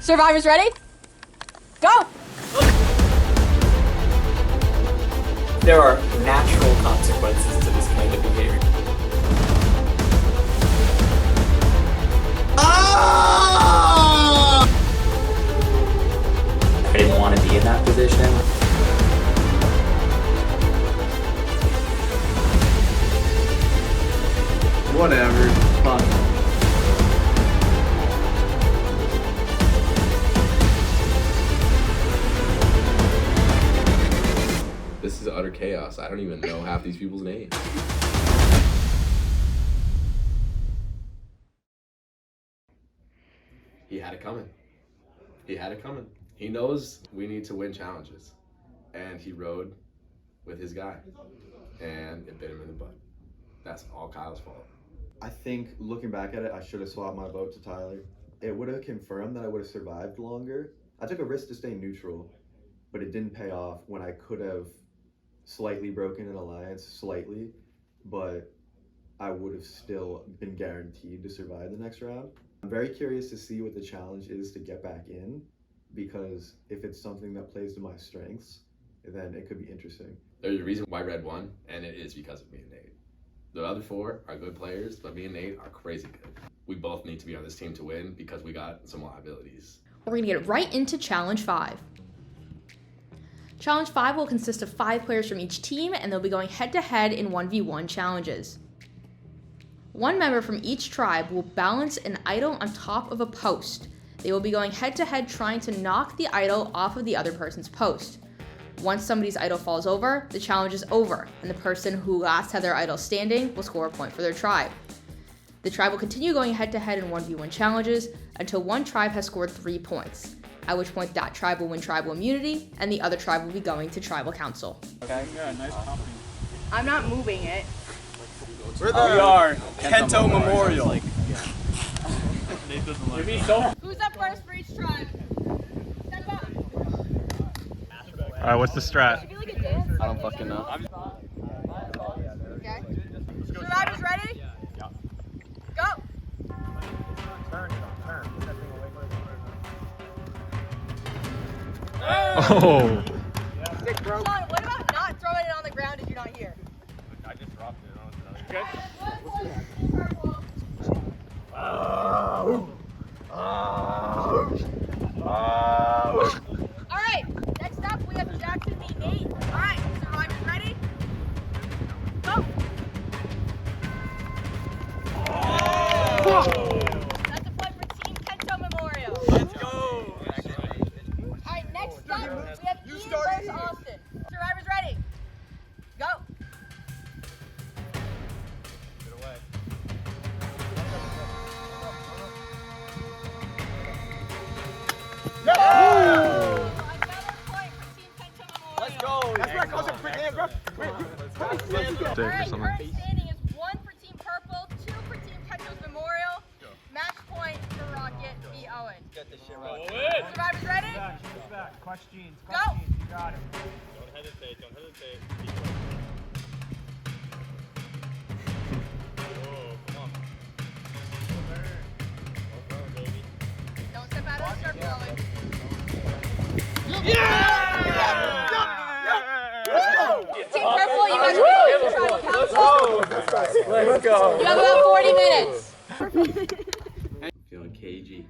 Survivors ready? Go! There are natural consequences to this kind of behavior. Ah! I didn't want to be in that position. Whatever, fun. This is utter chaos. I don't even know half these people's names. He had it coming. He had it coming. He knows we need to win challenges. And he rode with his guy. And it bit him in the butt. That's all Kyle's fault. I think looking back at it, I should have swapped my vote to Tyler. It would have confirmed that I would have survived longer. I took a risk to stay neutral, but it didn't pay off when I could have slightly broken an alliance, slightly, but I would have still been guaranteed to survive the next round. I'm very curious to see what the challenge is to get back in, because if it's something that plays to my strengths, then it could be interesting. There's a reason why Red won, and it is because of me and Nate. The other four are good players, but me and Nate are crazy good. We both need to be on this team to win because we got some liabilities. We're gonna get right into Challenge 5. Challenge 5 will consist of 5 players from each team, and they'll be going head-to-head in 1v1 challenges. One member from each tribe will balance an idol on top of a post. They will be going head-to-head trying to knock the idol off of the other person's post. Once somebody's idol falls over, the challenge is over, and the person who last had their idol standing will score a point for their tribe. The tribe will continue going head-to-head in 1v1 challenges until one tribe has scored 3 points, at which point that tribe will win tribal immunity, and the other tribe will be going to tribal council. Okay. Yeah, nice company. I'm not moving it. We are Kento Memorial. Who's up first for each tribe? Step up. Alright, what's the strat? I feel like a dance. I don't fucking know. Okay. Survivors ready? Go! Oh! Sean, what about not throwing it on the ground if you're not here? I just dropped it. I don't know. Alright, next up we have Jackson v. Nate. Alright, survivors ready? Go! That's a point for Team Kento Memorial. Let's go. Alright, next up we have Ian versus Austin. Survivors ready? Go! Get away. Another point for Team Kento Memorial. Let's go. That's what I call it. Bro. Alright, current standing is 1 for Team Purple, 2 for Team Kento's Memorial. Match point for Rocket v. Owen. Get this shit right. Survivors ready? Clutch jeans, Go! you got it. Don't hesitate. Don't hesitate. Don't step out of the start blowing. Team Purple, you guys are going to tribal council. Let's go. You have about 40 minutes. Feeling cagey.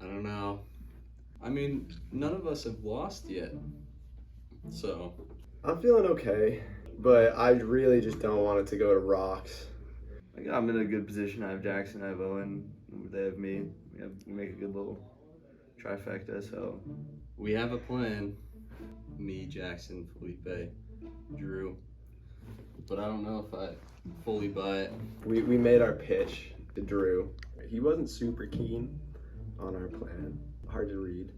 I don't know. I mean, none of us have lost yet. So. I'm feeling okay, but I really just don't want it to go to rocks. I'm in a good position. I have Jackson, I have Owen, they have me. We make a good little trifecta, so. We have a plan. Me, Jackson, Felipe, Drew. But I don't know if I fully buy it. We made our pitch to Drew. He wasn't super keen on our plan. Hard to read.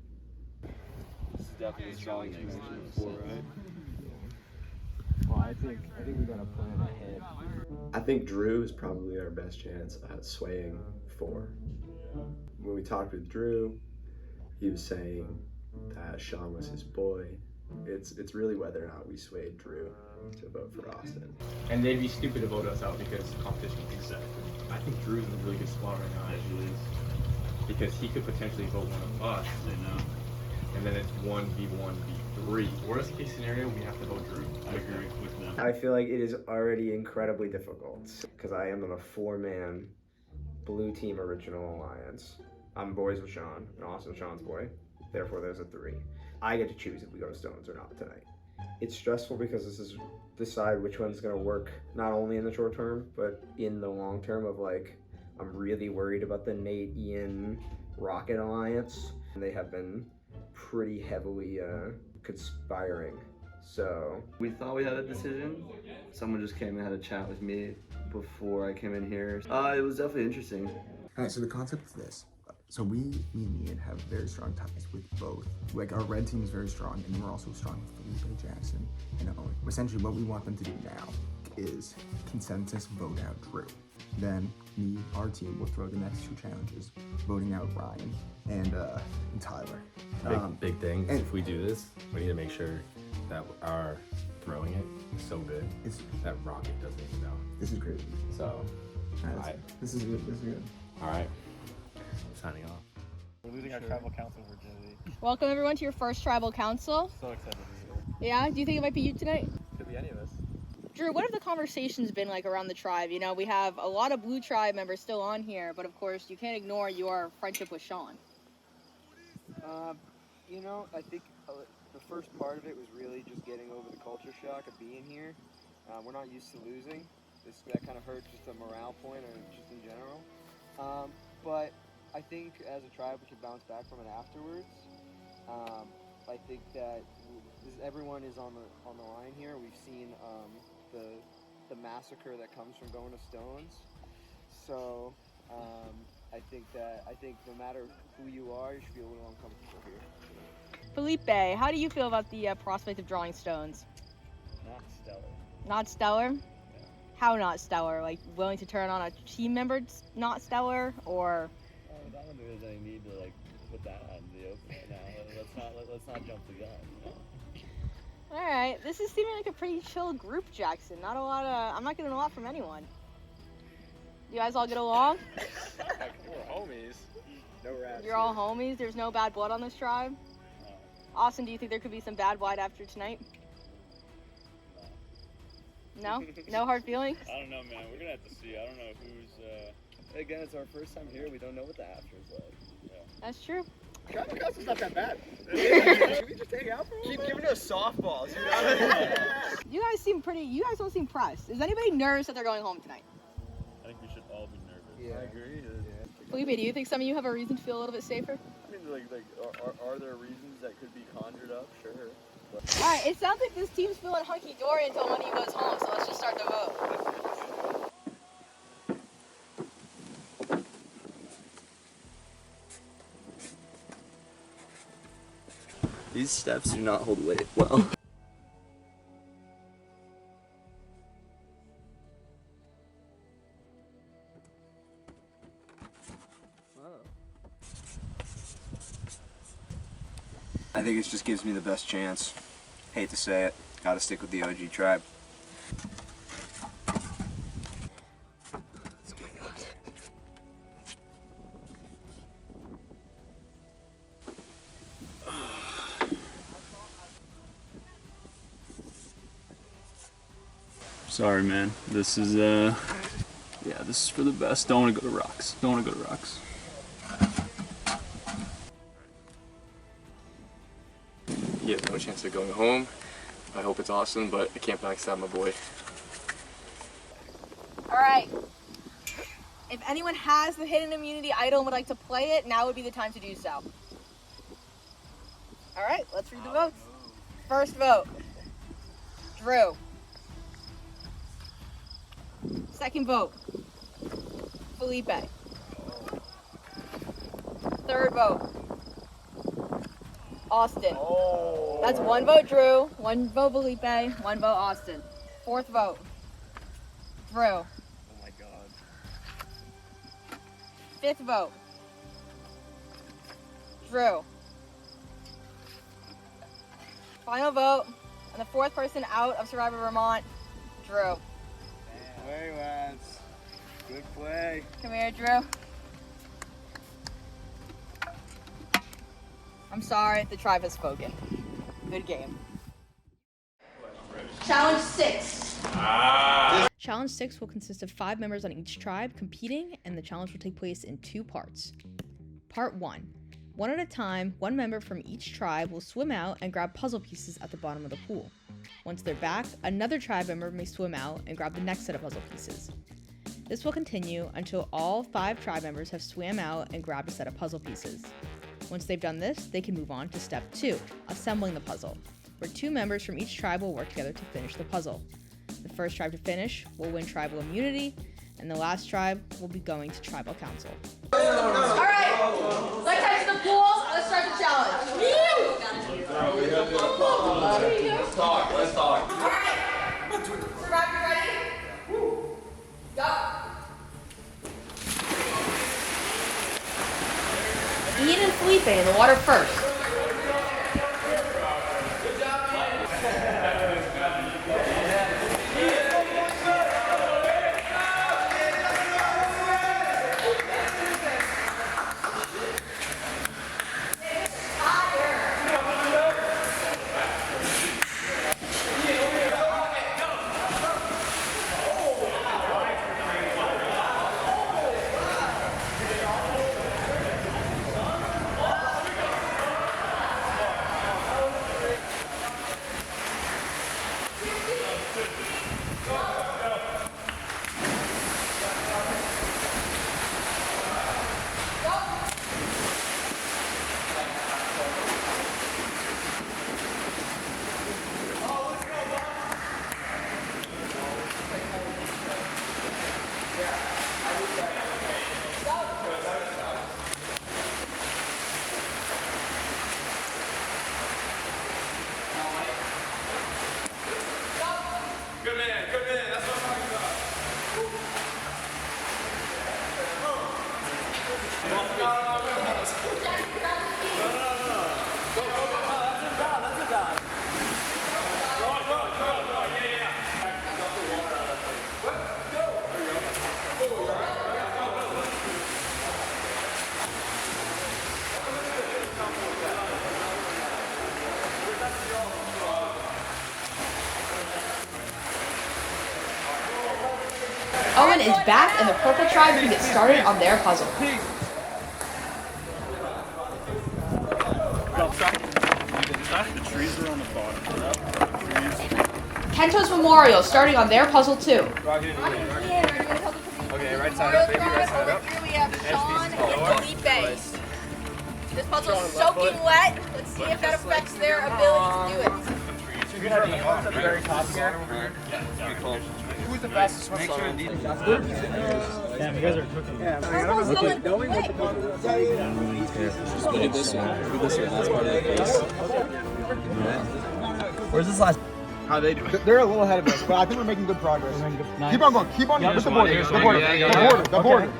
This is definitely strong explanation before, right? Well, I think we got a plan ahead. I think Drew is probably our best chance at swaying 4. When we talked with Drew, he was saying that Sean was his boy. It's really whether or not we swayed Drew to vote for Austin. And they'd be stupid to vote us out because the competition is set. I think Drew's in a really good spot right now as he is. because he could potentially vote one of us. I know. And then it's 1v1v3. Worst case scenario, we have to vote Drew. I agree with them. I feel like it is already incredibly difficult because I am on a 4-man blue team original alliance. I'm boys with Sean, and Austin Sean's boy. Therefore, there's a 3. I get to choose if we go to Stones or not tonight. It's stressful because this is decide which one's going to work, not only in the short term, but in the long term of like, I'm really worried about the Nate, Ian, Rocket alliance. They have been pretty heavily conspiring. So We thought we had a decision. Someone just came and had a chat with me before I came in here. It was definitely interesting. All right, so the concept is this. So me and Ian have very strong ties with both. Like our red team is very strong, and we're also strong with Felipe Jackson and Owen. Essentially, what we want them to do now is consensus vote out Drew. Then me, our team, will throw the next 2 challenges, voting out Ryan and Tyler. Big thing is if we do this, we need to make sure that our throwing it is so good that Rocket doesn't even know. This is crazy. So, This is good. This is good. all right, signing off. We're losing our tribal council virginity. Welcome everyone to your first tribal council. So excited to be here. Yeah, do you think it might be you tonight? Could be any of us. Drew, what have the conversations been like around the tribe? You know, we have a lot of Blue Tribe members still on here, but of course you can't ignore your friendship with Sean. You know, I think the first part of it was really just getting over the culture shock of being here. We're not used to losing. That kind of hurt just a morale point or just in general. But I think as a tribe we could bounce back from it afterwards. I think that everyone is on the line here. We've seen the massacre that comes from going to Stones. So I think no matter who you are, you should feel a little uncomfortable here. Felipe, how do you feel about the prospect of drawing Stones? Not stellar. Not stellar? How not stellar? Like willing to turn on a team member not stellar, or? I don't think there's any need to like put that out in the open right now. Let's not jump the gun. You know? All right, this is seeming like a pretty chill group, Jackson. Not a lot of. I'm not getting a lot from anyone. You guys all get along? We're homies. No rats. You're all homies. There's no bad blood on this tribe. Austin, do you think there could be some bad blood after tonight? No? No hard feelings? I don't know, man. We're gonna have to see. I don't know who's. Again, it's our first time here. We don't know what the after is like. That's true. Tribal council's not that bad. Can we just hang out for a little bit? Keep giving us softballs, you know? You guys seem pretty. You guys don't seem pressed. Is anybody nervous that they're going home tonight? I think we should all be nervous. Yeah, I agree. Felipe, do you think some of you have a reason to feel a little bit safer? I mean, are there reasons that could be conjured up? Sure. All right, it sounds like this team's feeling hunky-dory until one of you goes home, so let's just start the vote. These steps do not hold weight well. I think it just gives me the best chance. Hate to say it, gotta stick with the OG tribe. Sorry, man. This is yeah, this is for the best. Don't want to go to Rocks. Don't want to go to Rocks. You have no chance of going home. I hope it's awesome, but I can't backstab my boy. All right. If anyone has the hidden immunity idol and would like to play it, now would be the time to do so. All right, let's read the votes. First vote, Drew. Second vote, Felipe. Third vote, Austin. That's one vote Drew, one vote Felipe, one vote Austin. Fourth vote, Drew. Oh my God. Fifth vote, Drew. Final vote, and the fourth person out of Survivor Vermont, Drew. Play, lads. Good play. Come here, Drew. I'm sorry, the tribe has spoken. Good game. Challenge 6. Challenge 6 will consist of 5 members on each tribe competing, and the challenge will take place in 2 parts. Part 1. One at a time, one member from each tribe will swim out and grab puzzle pieces at the bottom of the pool. Once they're back, another tribe member may swim out and grab the next set of puzzle pieces. This will continue until all 5 tribe members have swam out and grabbed a set of puzzle pieces. Once they've done this, they can move on to step 2, assembling the puzzle, where 2 members from each tribe will work together to finish the puzzle. The first tribe to finish will win tribal immunity, and the last tribe will be going to tribal council. Alright, let's head to the pool. Let's start the challenge. Let's talk. Alright, Survivor, you ready? Go. Ian and Felipe in the water first. Owen is back, and the purple tribe can get started on their puzzle. The trees are on the bottom. Kento's Memorial starting on their puzzle too. Okay, right side up, baby, right side up. Here we have Sean and Felipe. This puzzle is soaking wet. Let's see if that affects their ability to do it. You're gonna have the arms at the very top here. Who's the fastest swimmer? Make sure these Damn, you guys are cooking. Purple's going quick. Just look at this one. Look at this one. That's part of the face. Where's this last? How they doing? They're a little ahead of us, but I think we're making good progress. Keep on going. Keep on. With the border. The border. The border.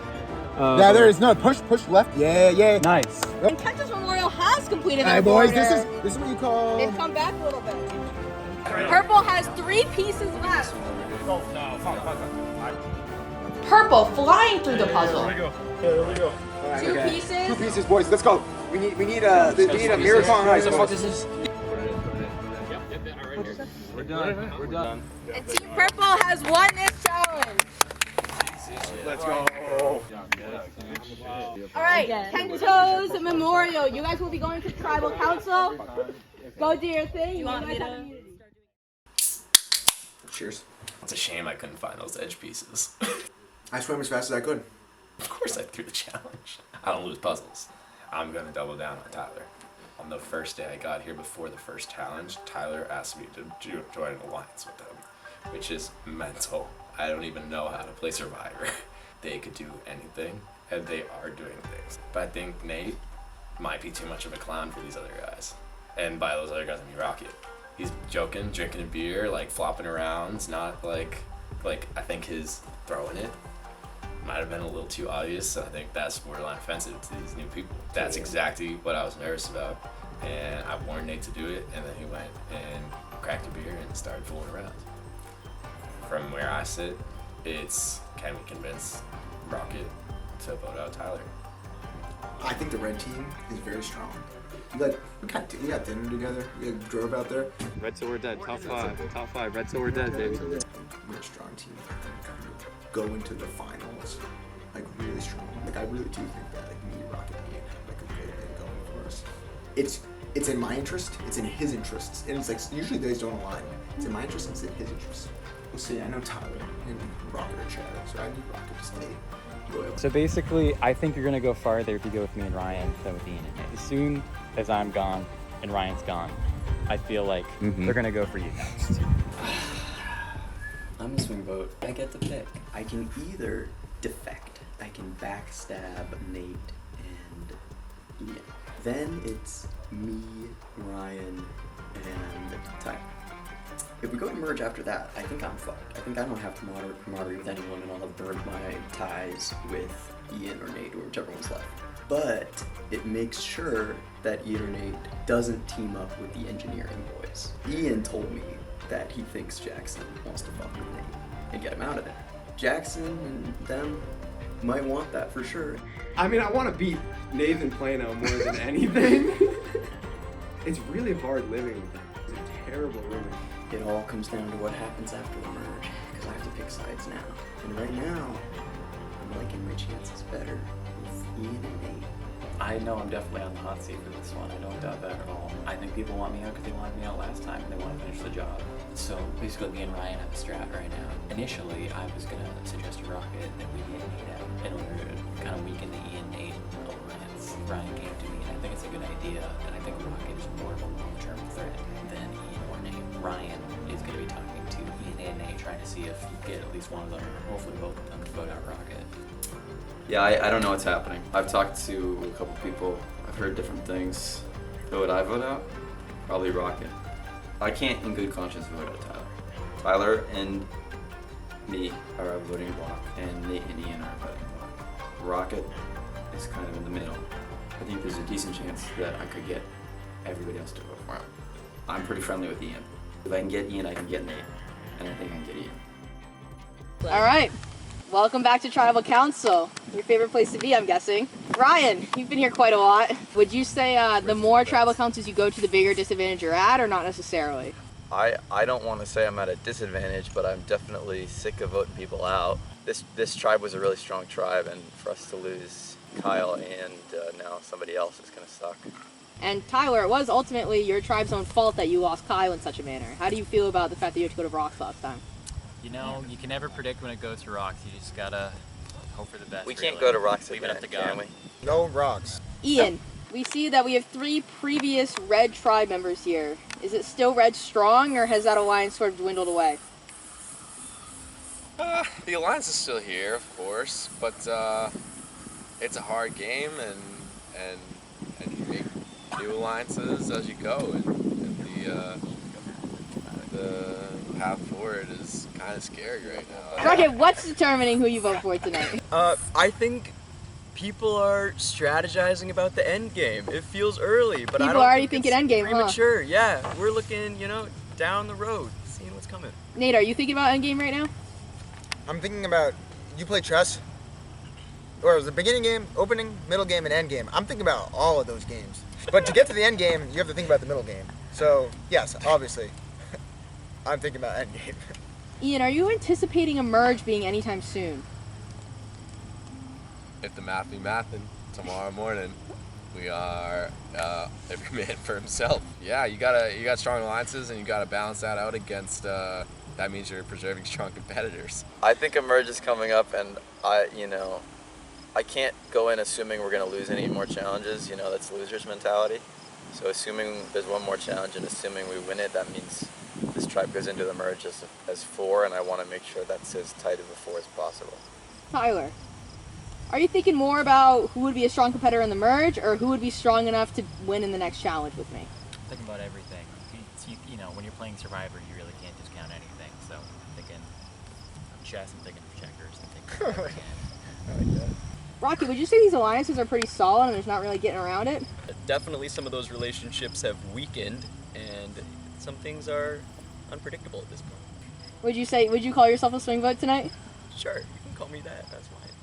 Yeah, there is. No, push left. Yeah. Nice. And Kento's Memorial has completed their Hey boys, border. this is what you call. They've come back a little bit. Purple has 3 pieces left. Purple flying through the puzzle. Here we go. Right, 2 pieces. 2 pieces, boys. Let's go. We need a miracle on ice. We're done. And Team Purple has won this challenge. Let's go. All right, Kento's Memorial. You guys will be going to tribal council. Go do your thing. You want me to? Cheers. It's a shame I couldn't find those edge pieces. I swam as fast as I could. Of course I threw the challenge. I don't lose puzzles. I'm gonna double down on Tyler. On the first day I got here before the first challenge, Tyler asked me to join an alliance with them, which is mental. I don't even know how to play Survivor. They could do anything, and they are doing things. But I think Nate might be too much of a clown for these other guys. And by those other guys, I mean Rocket. He's joking, drinking a beer, like flopping around. It's not like I think his throwing it might have been a little too obvious. I think that's borderline offensive to these new people. That's exactly what I was nervous about. And I warned Nate to do it, and then he went and cracked a beer and started fooling around. From where I sit, it's can we convince Rocket to vote out Tyler? I think the red team is very strong. We got dinner together. We drove out there. Red till we're dead. Top five. Red till we're dead, baby. We're a strong team. I think kind of go into the finals like really strong. Like I really do think that like me, Rocket, and Ian have like a good thing going for us. It's in my interest. It's in his interests, and it's like usually those don't align. It's in my interest. And it's in his interest. We'll see. I know Tyler and Rocket are chatting, so I need Rocket to stay loyal. So basically, I think you're gonna go farther if you go with me and Ryan than with Ian and Nate. As soon as I'm gone and Ryan's gone, I feel like they're gonna go for you next. I'm a swing vote. I get to pick. I can either defect. I can backstab Nate and Ian. Then it's me, Ryan, and Ty. If we go to merge after that, I think I'm fucked. I think I don't have camaraderie with anyone, and I'll have burned my ties with Ian or Nate or whichever one's left. But it makes sure that Ian or Nate doesn't team up with the engineering boys. Ian told me that he thinks Jackson wants to fuck with Nate and get him out of there. Jackson and them might want that for sure. I mean, I want to beat Nathan Plano more than anything. It's really hard living with them. It's a terrible roommate. It all comes down to what happens after the merge, because I have to pick sides now. And right now, I'm liking my chances better with Ian and Nate. I know I'm definitely on the hot seat for this one. I don't doubt that at all. I think people want me out because they wanted me out last time and they want to finish the job. So basically, me and Ryan have a strat right now. Initially, I was going to suggest to Rocket that we get Nate out in order to kind of weaken the Ian-Nate alliance. Ryan came to me, and I think it's a good idea. And I think Rocket is more of a long-term threat than Ian or Nate. Ryan is going to be talking to Ian and Nate, trying to see if he can get at least one of them, or hopefully both of them, to vote out Rocket. Yeah, I don't know what's happening. I've talked to a couple people. I've heard different things. Who would I vote out? Probably Rocket. I can't in good conscience vote out Tyler. Tyler and me are a voting block, and Nate and Ian are a voting block. Rocket is kind of in the middle. I think there's a decent chance that I could get everybody else to vote for him. I'm pretty friendly with Ian. If I can get Ian, I can get Nate. And I think I can get Ian. All right. Welcome back to Tribal Council. Your favorite place to be, I'm guessing. Ryan, you've been here quite a lot. Would you say the more Tribal Councils you go to, the bigger disadvantage you're at, or not necessarily? I don't want to say I'm at a disadvantage, but I'm definitely sick of voting people out. This tribe was a really strong tribe, and for us to lose Kyle and now somebody else is going to suck. And Tyler, it was ultimately your tribe's own fault that you lost Kyle in such a manner. How do you feel about the fact that you had to go to Rocks last time? You know, you can never predict when it goes to Rocks. You just gotta hope for the best. We can't go to Rocks again, can we? No Rocks. Ian, we see that we have 3 previous Red tribe members here. Is it still Red strong, or has that alliance sort of dwindled away? The alliance is still here, of course, but it's a hard game, and you make new alliances as you go, and the path forward is kind of scary right now. Okay, what's determining who you vote for tonight? I think people are strategizing about the end game. It feels early, but People I don't already think thinking it's end game, huh? premature. Yeah, we're looking, down the road, seeing what's coming. Nate, are you thinking about end game right now? I'm thinking about, you play chess? Or it was the beginning game, opening, middle game, and end game. I'm thinking about all of those games. But to get to the end game, you have to think about the middle game. So, yes, obviously, I'm thinking about end game. Ian, are you anticipating a merge being anytime soon? If the math be mathin', tomorrow morning we are every man for himself. Yeah, you got strong alliances, and you gotta balance that out against. That means you're preserving strong competitors. I think a merge is coming up, and I can't go in assuming we're going to lose any more challenges. That's loser's mentality. So assuming there's one more challenge and assuming we win it, that means this tribe goes into the merge as 4, and I want to make sure that's as tight of a 4 as possible. Tyler, are you thinking more about who would be a strong competitor in the merge, or who would be strong enough to win in the next challenge with me? Thinking about everything. When you're playing Survivor, you really can't discount anything. So I'm thinking chess, I'm thinking checkers, I'm thinking I like that. Rocky, would you say these alliances are pretty solid and there's not really getting around it? Definitely some of those relationships have weakened, and some things are unpredictable at this point. Would you call yourself a swing vote tonight? Sure, you can call me that, that's fine.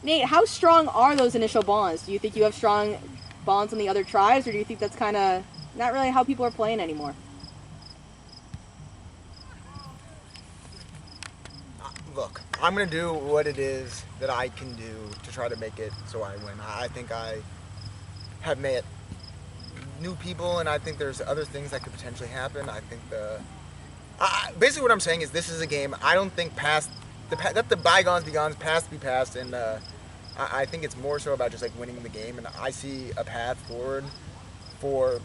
Nate, how strong are those initial bonds? Do you think you have strong bonds on the other tribes, or do you think that's kind of not really how people are playing anymore? Look, I'm going to do what it is that I can do to try to make it so I win. I think I have met new people, and I think there's other things that could potentially happen. I think basically what I'm saying is this is a game. I don't think let the bygones be gone, past be past, and I think it's more so about just like winning the game, and I see a path forward for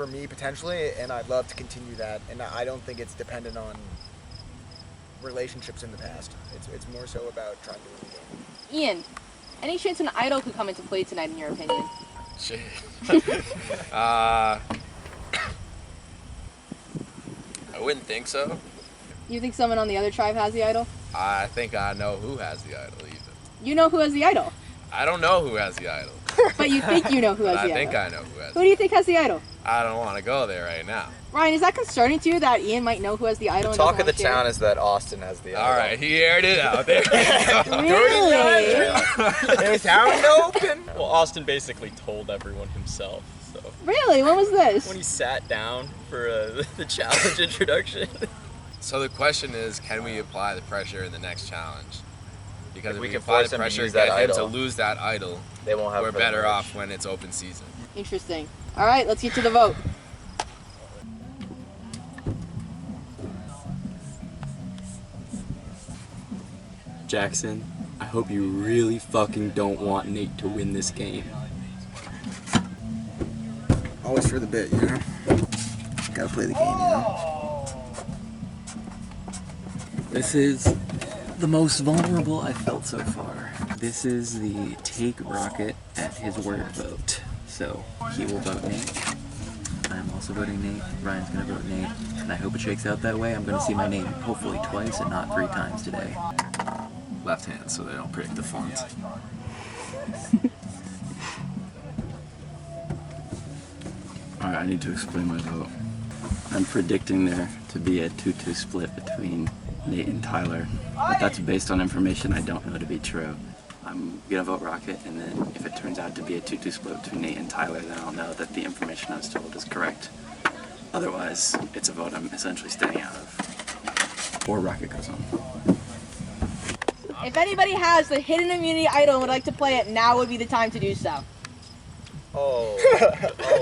me potentially, and I'd love to continue that, and I don't think it's dependent on relationships in the past. It's more so about trying to win the game. Ian, any chance an idol could come into play tonight in your opinion? Shit. I wouldn't think so. You think someone on the other tribe has the idol? I think I know who has the idol even. You know who has the idol? I don't know who has the idol. But you think you know who has But the I idol? think I know who has Who do you think has the idol? I don't want to go there right now. Ryan, is that concerning to you that Ian might know who has the idol? The talk of the town is that Austin has the idol. All right, he aired it out there. Really? It's out open. Well, Austin basically told everyone himself. So. Really? When was this? When he sat down for the challenge introduction. So the question is, can we apply the pressure in the next challenge? Because if we can apply force the him to pressure, use get that him to idol, lose that idol, they won't have we're it for the better merch. off when it's open season. Interesting. All right, let's get to the vote. Jackson, I hope you really fucking don't want Nate to win this game. Always for the bit, you know? Gotta play the game, you know? This is the most vulnerable I've felt so far. This is the take Rocket at his word vote. So he will vote Nate. I'm also voting Nate. Ryan's gonna vote Nate. And I hope it shakes out that way. I'm gonna see my name hopefully twice and not 3 times today. Left hand, so they don't predict the font. Alright, I need to explain my vote. I'm predicting there to be a 2-2 split between Nate and Tyler, but that's based on information I don't know to be true. I'm gonna vote Rocket, and then if it turns out to be a 2-2 split between Nate and Tyler, then I'll know that the information I was told is correct. Otherwise, it's a vote I'm essentially staying out of. Or Rocket goes on. If anybody has the hidden immunity idol and would like to play it, now would be the time to do so. Oh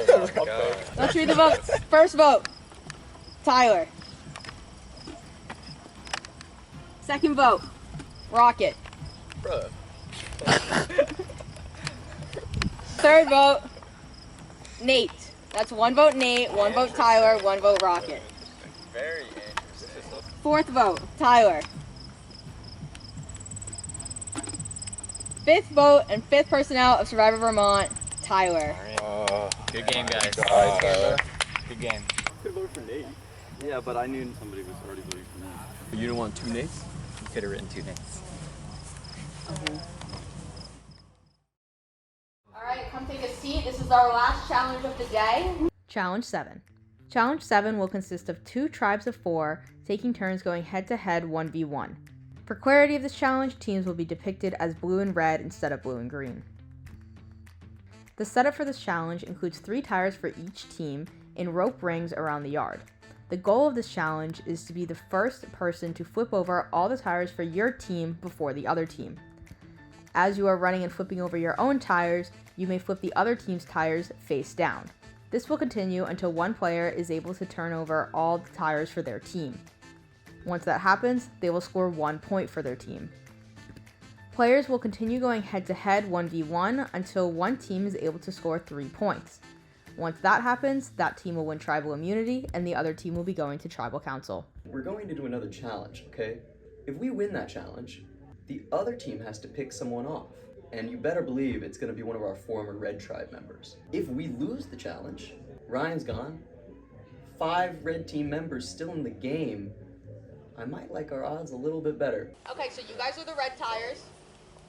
my god. Let's read the votes. First vote, Tyler. Second vote, Rocket. Bruh. Third vote, Nate. That's 1 vote Nate, 1 vote Tyler, 1 vote Rocket. Very interesting. Fourth vote, Tyler. Fifth vote and 5th person out of Survivor Vermont, Tyler. Good game, guys. Alright, Tyler. Good game. Could vote for Nate. Yeah, but I knew somebody was already voting for me. You didn't want 2 Nates? You could have written 2 Nates. Alright, come take a seat. This is our last challenge of the day. Challenge 7. Challenge 7 will consist of 2 tribes of 4 taking turns going head-to-head 1v1. For clarity of this challenge, teams will be depicted as blue and red instead of blue and green. The setup for this challenge includes 3 tires for each team in rope rings around the yard. The goal of this challenge is to be the first person to flip over all the tires for your team before the other team. As you are running and flipping over your own tires, you may flip the other team's tires face down. This will continue until one player is able to turn over all the tires for their team. Once that happens, they will score 1 point for their team. Players will continue going head-to-head 1v1 until one team is able to score 3 points. Once that happens, that team will win tribal immunity and the other team will be going to tribal council. We're going to do another challenge, okay? If we win that challenge, the other team has to pick someone off. And you better believe it's gonna be one of our former Red Tribe members. If we lose the challenge, Ryan's gone, 5 Red Team members still in the game, I might like our odds a little bit better. Okay, so you guys are the red tires.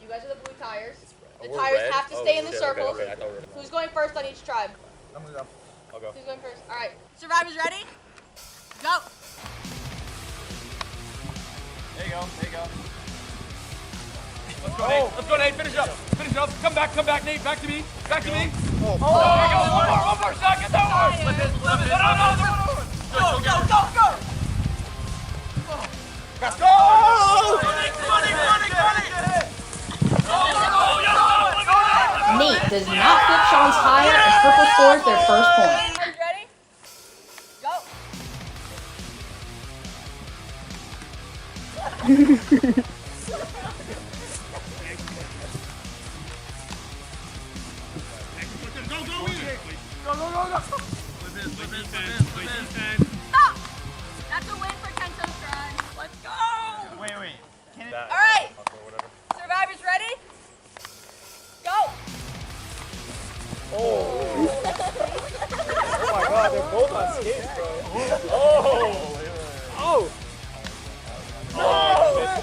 You guys are the blue tires. The we're tires red? have to Oh, stay in the shit, circles. okay, I thought we were- Who's going first on each tribe? I'm gonna go. I'll go. Who's going first? All right. Survivors ready? Go. There you go. There you go. Let's go, Nate. Let's go, Nate. Finish it up. Finish it up. Come back, Nate. Back to me. Back to me. Oh, there you go. One more shot. Get that one. Flip it. No. Go. Let's go. Nate does not flip Sean's tire, and Purple scores their first point. Ready? Go. Go. Stop! That's a win for Kento's run. Let's go! Wait. All right. Survivors ready? Go! Oh my God, they're both on skates, bro. Missed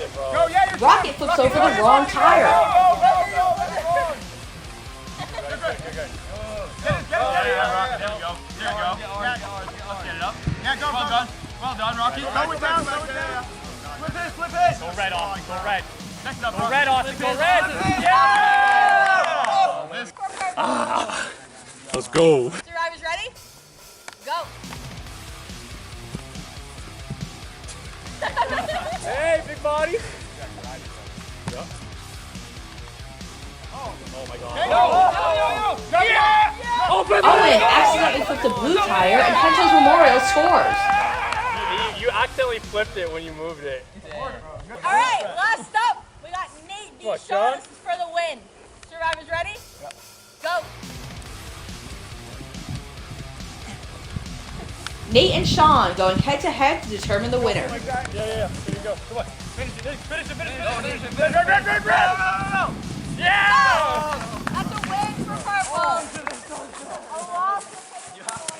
it, bro. Rocket flips over the wrong tire. Well done, Rocky. Go down. Flip it. Go red, Austin. Go red. Next up, go red, Austin. Go red. Yeah! Let's go. Survivors ready? Go! Hey, big body. Oh my God. Go! Yeah! Owen accidentally flipped the blue tire, and Kento's Memorial scores. You accidentally flipped it when you moved it. All right, last up. We got Nate v. Sean. This is for the win. Survivors ready? Go! Nate and Sean going head-to-head to determine the winner. Yeah. Here you go. Come on. Finish it. No. Yeah! That's a win for Purple. A loss for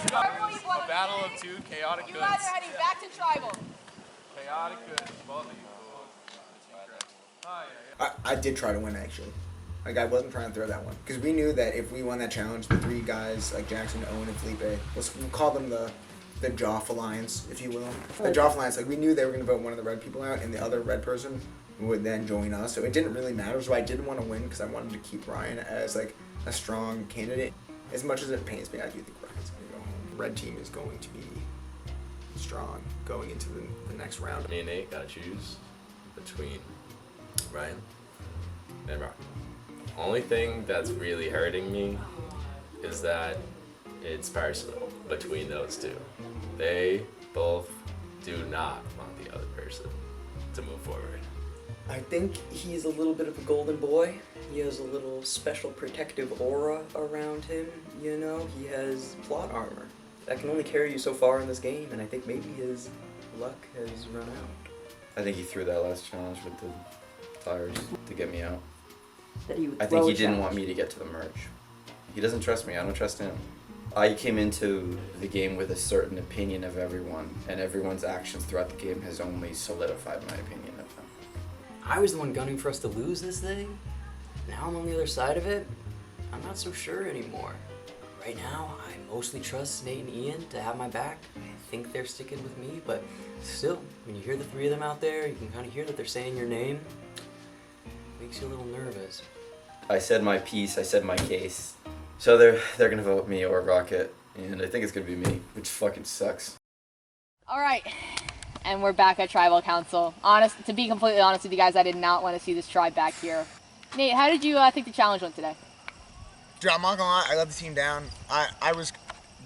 Purple. You won. A battle of two chaotic You goods. guys are heading back to Tribal. Chaotic goods. Both of you. I did try to win, actually. Like, I wasn't trying to throw that one. Because we knew that if we won that challenge, the three guys, like Jackson, Owen, and Felipe, we'll call them the Joff Alliance, if you will. The Joff Alliance, like, we knew they were going to vote one of the red people out, and the other red person would then join us. So it didn't really matter. So I didn't want to win because I wanted to keep Ryan as, like, a strong candidate. As much as it pains me, I do think Ryan's going to go home. Red team is going to be strong going into the next round. Me and Nate gotta choose between Ryan and Rocky. Only thing that's really hurting me is that it's personal between those two. They both do not want the other person to move forward. I think he's a little bit of a golden boy. He has a little special protective aura around him, you know? He has plot armor that can only carry you so far in this game, and I think maybe his luck has run out. I think he threw that last challenge with the tires to get me out. That he would I think he didn't want me to get to the merge. He doesn't trust me, I don't trust him. I came into the game with a certain opinion of everyone, and everyone's actions throughout the game has only solidified my opinion of them. I was the one gunning for us to lose this thing. Now I'm on the other side of it. I'm not so sure anymore. Right now, I mostly trust Nate and Ian to have my back. I think they're sticking with me, but still, when you hear the three of them out there, you can kind of hear that they're saying your name. Makes you a little nervous. I said my piece, I said my case. So they're gonna vote me or Rocket, and I think it's gonna be me, which fucking sucks. All right, and we're back at Tribal Council. To be completely honest with you guys, I did not want to see this tribe back here. Nate, how did you think the challenge went today? Dude, I'm not gonna lie, I let the team down. I was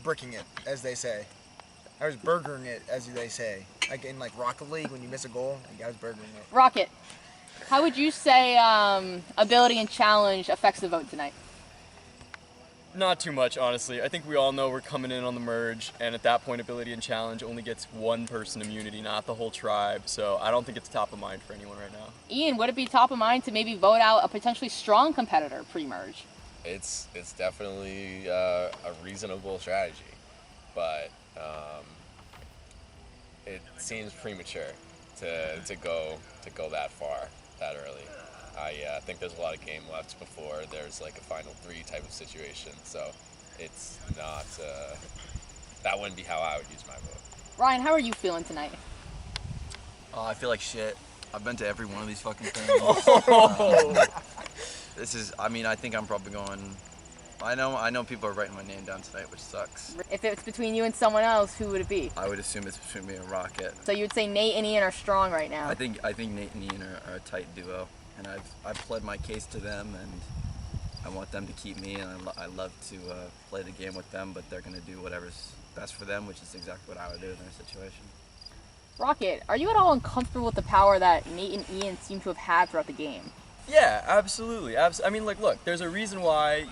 bricking it, as they say. I was burgering it, as they say. Like in Rocket League, when you miss a goal, I was burgering it. Rocket, how would you say ability and challenge affects the vote tonight? Not too much, honestly. I think we all know we're coming in on the merge, and at that point, ability and challenge only gets one person immunity, not the whole tribe. So I don't think it's top of mind for anyone right now. Ian, would it be top of mind to maybe vote out a potentially strong competitor pre-merge? It's definitely a reasonable strategy, but it seems premature to go that far that early. I think there's a lot of game left before there's like a final three type of situation, so it's not that wouldn't be how I would use my vote. Ryan, how are you feeling tonight? I feel like shit. I've been to every one of these fucking things. This is, I mean, I think I'm probably going, I know people are writing my name down tonight, which sucks. If it's between you and someone else, who would it be? I would assume it's between me and Rocket. So you would say Nate and Ian are strong right now. I think Nate and Ian are a tight duo, and I've pled my case to them, and I want them to keep me, and I love to play the game with them, but they're going to do whatever's best for them, which is exactly what I would do in their situation. Rocket, are you at all uncomfortable with the power that Nate and Ian seem to have had throughout the game? Yeah, absolutely. I mean, like, look, there's a reason why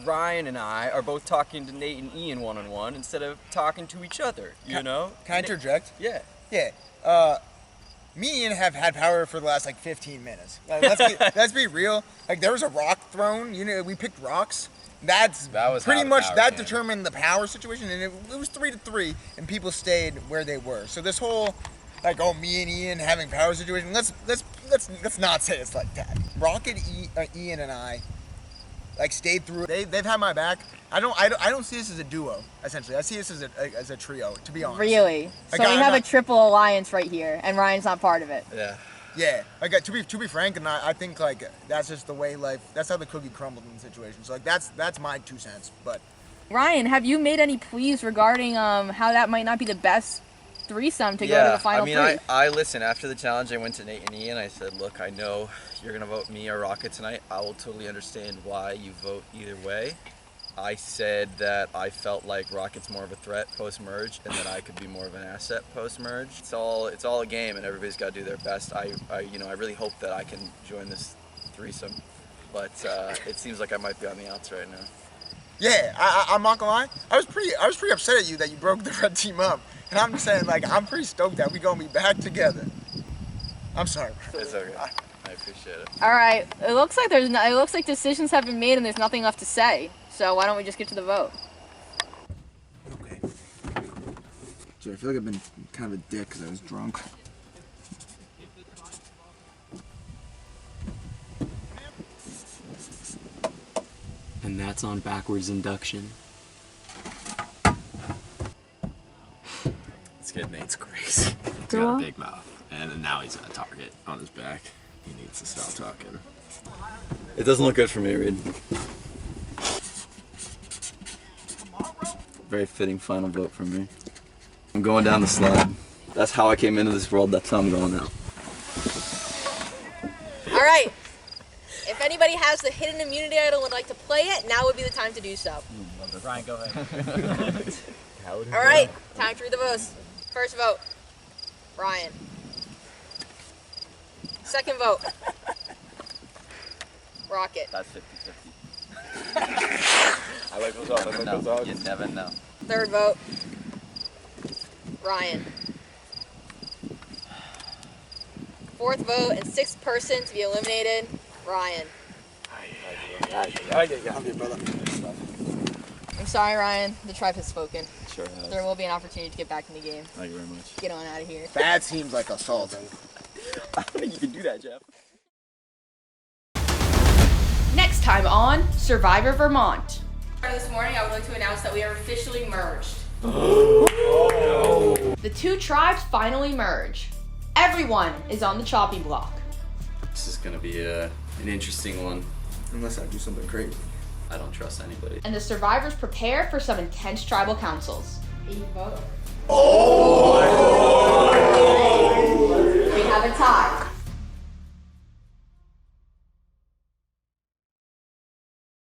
Ryan and I are both talking to Nate and Ian one-on-one instead of talking to each other, you know? Can I interject? Yeah. Yeah. Me and Ian have had power for the last, 15 minutes. Let's be real. There was a rock thrown. We picked rocks. That was pretty much, that determined the power situation, and it was 3-3, and people stayed where they were. So this whole, me and Ian having power situation, let's not say it's like that. Rocket, Ian, and I, stayed through. They've had my back. I don't see this as a duo. Essentially, I see this as a trio. To be honest. Really? So we have a triple alliance right here, and Ryan's not part of it. Yeah. Yeah. To be frank, and I think that's just the way life. That's how the cookie crumbled in the situation. So that's my 2 cents. But Ryan, have you made any pleas regarding how that might not be the best threesome to go to the final three? I listen, after the challenge, I went to Nate and Ian. I said, look, I know you're gonna vote me or Rocket tonight. I will totally understand why you vote either way. I said that I felt like Rocket's more of a threat post-merge, and that I could be more of an asset post-merge. It's all a game, and everybody's got to do their best. I really hope that I can join this threesome, but it seems like I might be on the outs right now. yeah, I'm not gonna lie. I was pretty upset at you that you broke the red team up, and I'm just saying I'm pretty stoked that we gonna be back together. I'm sorry. It's okay. I appreciate it. All right. It looks like decisions have been made, and there's nothing left to say. So why don't we just get to the vote? Sorry, I feel like I've been kind of a dick because I was drunk. And that's on backwards induction. Let's get Nate's grace. He's got a big mouth, and now he's got a target on his back. He needs to stop talking. It doesn't look good for me, Reed. Very fitting final vote for me. I'm going down the slide. That's how I came into this world. That's how I'm going out. All right. If anybody has the hidden immunity idol and would like to play it, now would be the time to do so. Ryan, go ahead. All right. Time to read the votes. First vote, Ryan. Second vote, Rocket. That's 50-50. I like those odds. You never know. Third vote, Ryan. Fourth vote and sixth person to be eliminated, Ryan. I'm sorry, Ryan. The tribe has spoken. Sure has. There will be an opportunity to get back in the game. Thank you very much. Get on out of here. That seems like assault. I don't think you can do that, Jeff. Next time on Survivor Vermont. This morning, I would like to announce that we are officially merged. The two tribes finally merge. Everyone is on the chopping block. This is gonna be an interesting one. Unless I do something crazy. I don't trust anybody. And the survivors prepare for some intense tribal councils. vote. Oh!